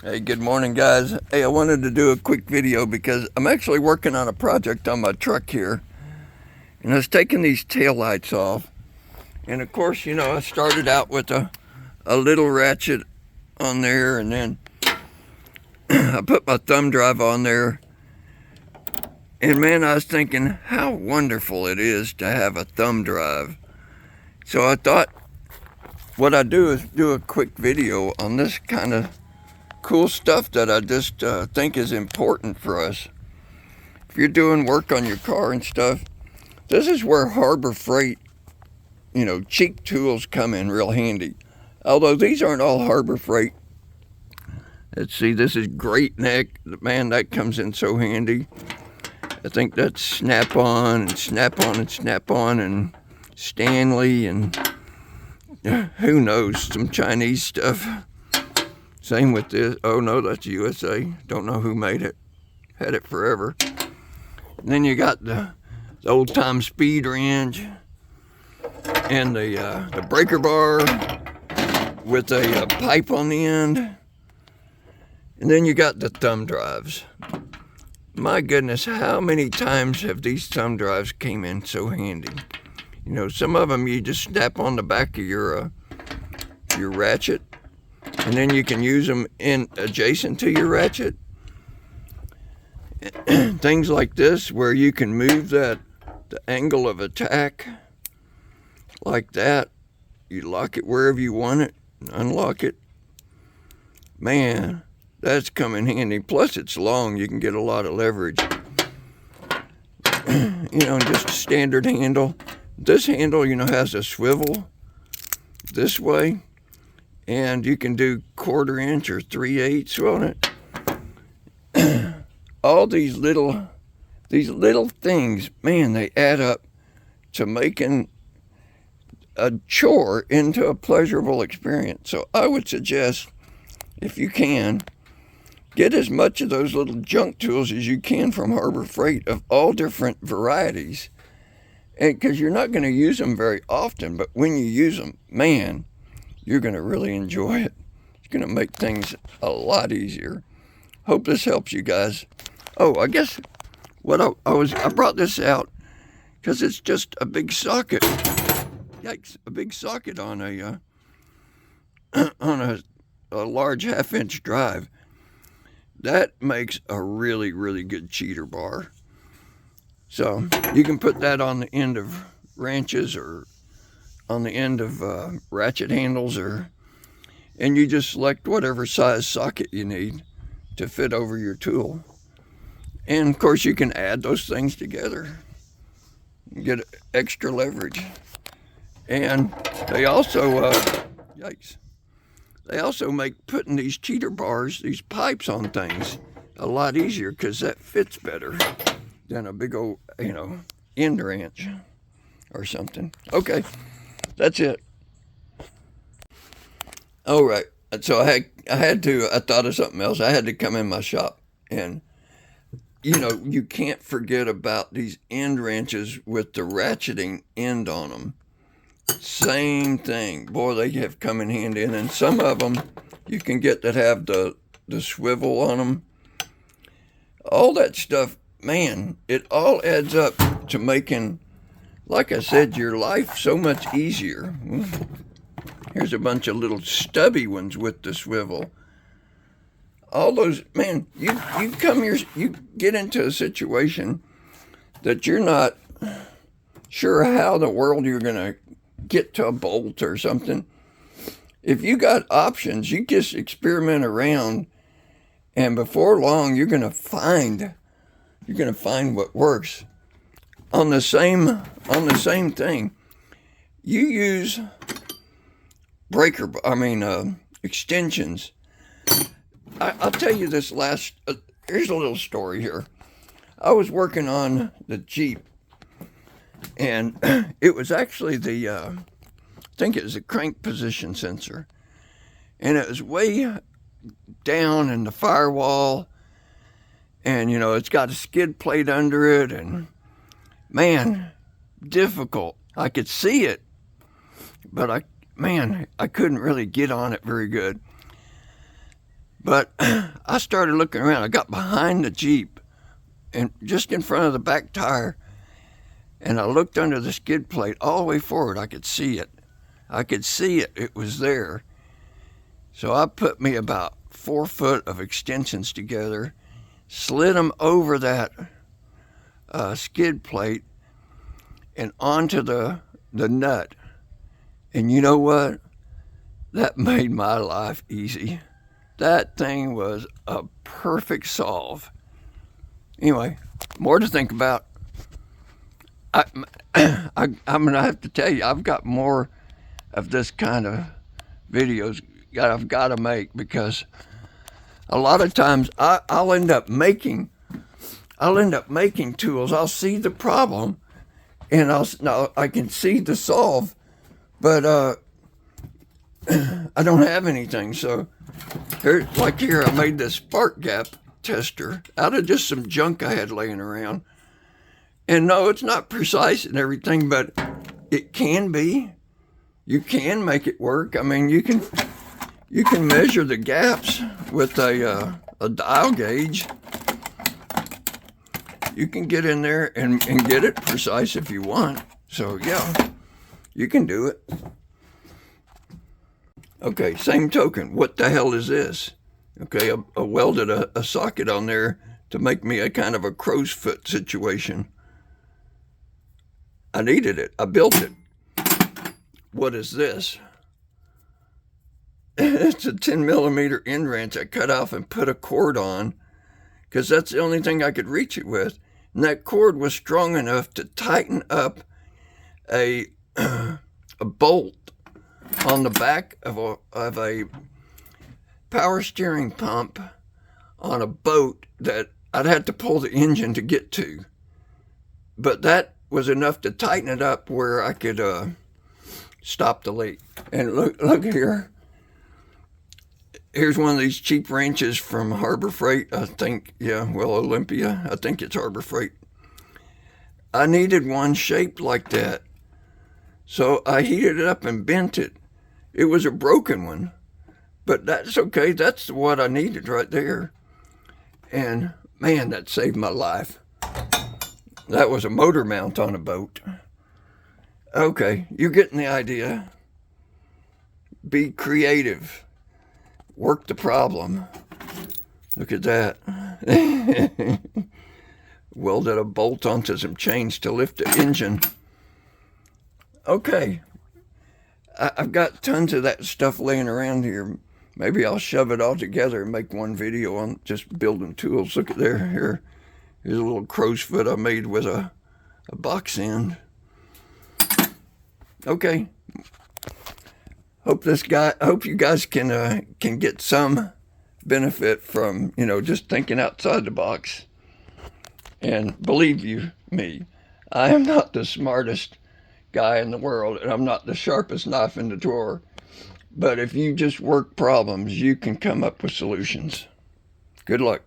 Hey, good morning, guys. Hey, I wanted to do a quick video because I'm actually working on a project on my truck here. And I was taking these taillights off. And of course, I started out with a little ratchet on there, and then I put my thumb drive on there. And man, I was thinking how wonderful it is to have a thumb drive. So I thought what I'd do is do a quick video on this kind of cool stuff that I just think is important for us. If you're doing work on your car and stuff, this is where Harbor Freight, cheap tools come in real handy. Although these aren't all Harbor Freight. Let's see, this is Great Neck. Man, that comes in so handy. I think that's Snap-on and Snap-on and Snap-on and Stanley and who knows, some Chinese stuff. Same with this. Oh no, that's USA. Don't know who made it. Had it forever. And then you got the old time speed wrench and the breaker bar with a pipe on the end. And then you got the thumb drives. My goodness, how many times have these thumb drives came in so handy? Some of them you just snap on the back of your ratchet, and then you can use them in adjacent to your ratchet. Things like this where you can move the angle of attack like that. You lock it wherever you want it, unlock it. Man, that's come in handy. Plus it's long, you can get a lot of leverage. Just a standard handle. This handle, has a swivel this way, and you can do 1/4 inch or 3/8 on it. All these little things, man, they add up to making a chore into a pleasurable experience. So I would suggest, if you can, get as much of those little junk tools as you can from Harbor Freight of all different varieties. And because you're not going to use them very often, but when you use them, man, you're going to really enjoy it. It's going to make things a lot easier. Hope this helps you guys. Oh, I guess what I brought this out because it's just a big socket. Yikes! A big socket on a large 1/2 inch drive. That makes a really, really good cheater bar. So you can put that on the end of wrenches or on the end of ratchet handles, and you just select whatever size socket you need to fit over your tool. And of course you can add those things together and get extra leverage. And they also, they also make putting these cheater bars, these pipes on things, a lot easier because that fits better than a big old, end wrench or something. Okay, that's it. All right. So I thought of something else. I had to come in my shop, and you can't forget about these end wrenches with the ratcheting end on them. Same thing. Boy, they have come in handy. And then some of them you can get that have the swivel on them. All that stuff, man, it all adds up to making, like I said, your life so much easier. Here's a bunch of little stubby ones with the swivel. All those, man, you get into a situation that you're not sure how in the world you're going to get to a bolt or something. If you got options, you just experiment around, and before long you're going to find what works. On the same thing, you use extensions. I'll tell you this here's a little story here. I was working on the Jeep, and it was actually I think it was a crank position sensor. And it was way down in the firewall, and it's got a skid plate under it, and man, difficult. I could see it, but I couldn't really get on it very good. But I started looking around. I got behind the Jeep and just in front of the back tire, and I looked under the skid plate all the way forward. I could see it. It was there. So I put me about 4 foot of extensions together, slid them over that skid plate and onto the nut. And you know what? That made my life easy. That thing was a perfect solve. Anyway, more to think about. I'm gonna have to tell you, I've got more of this kind of videos that I've got to make, because a lot of times I'll end up making tools. I'll see the problem, and I can see the solve, but I don't have anything. So here I made this spark gap tester out of just some junk I had laying around. And no, it's not precise and everything, but it can be. You can make it work. I mean, you can measure the gaps with a dial gauge. You can get in there and get it precise if you want. So yeah, you can do it. Okay, same token, what the hell is this? Okay, I welded a socket on there to make me a kind of a crow's foot situation. I needed it. I built it. What is this? It's a 10 millimeter end wrench I cut off and put a cord on, because that's the only thing I could reach it with. And that cord was strong enough to tighten up a bolt on the back of a power steering pump on a boat that I'd have to pull the engine to get to. But that was enough to tighten it up where I could stop the leak. And look here. Here's one of these cheap wrenches from Harbor Freight. I think, Olympia. I think it's Harbor Freight. I needed one shaped like that. So I heated it up and bent it. It was a broken one, but that's okay. That's what I needed right there. And man, that saved my life. That was a motor mount on a boat. Okay, you're getting the idea. Be creative. Work the problem. Look at that. Welded a bolt onto some chains to lift the engine. Okay. I've got tons of that stuff laying around here. Maybe I'll shove it all together and make one video on just building tools. Look at there. Here's a little crow's foot I made with a box end. Okay. Hope you guys can get some benefit from, just thinking outside the box. And believe me, I am not the smartest guy in the world, and I'm not the sharpest knife in the drawer. But if you just work problems, you can come up with solutions. Good luck.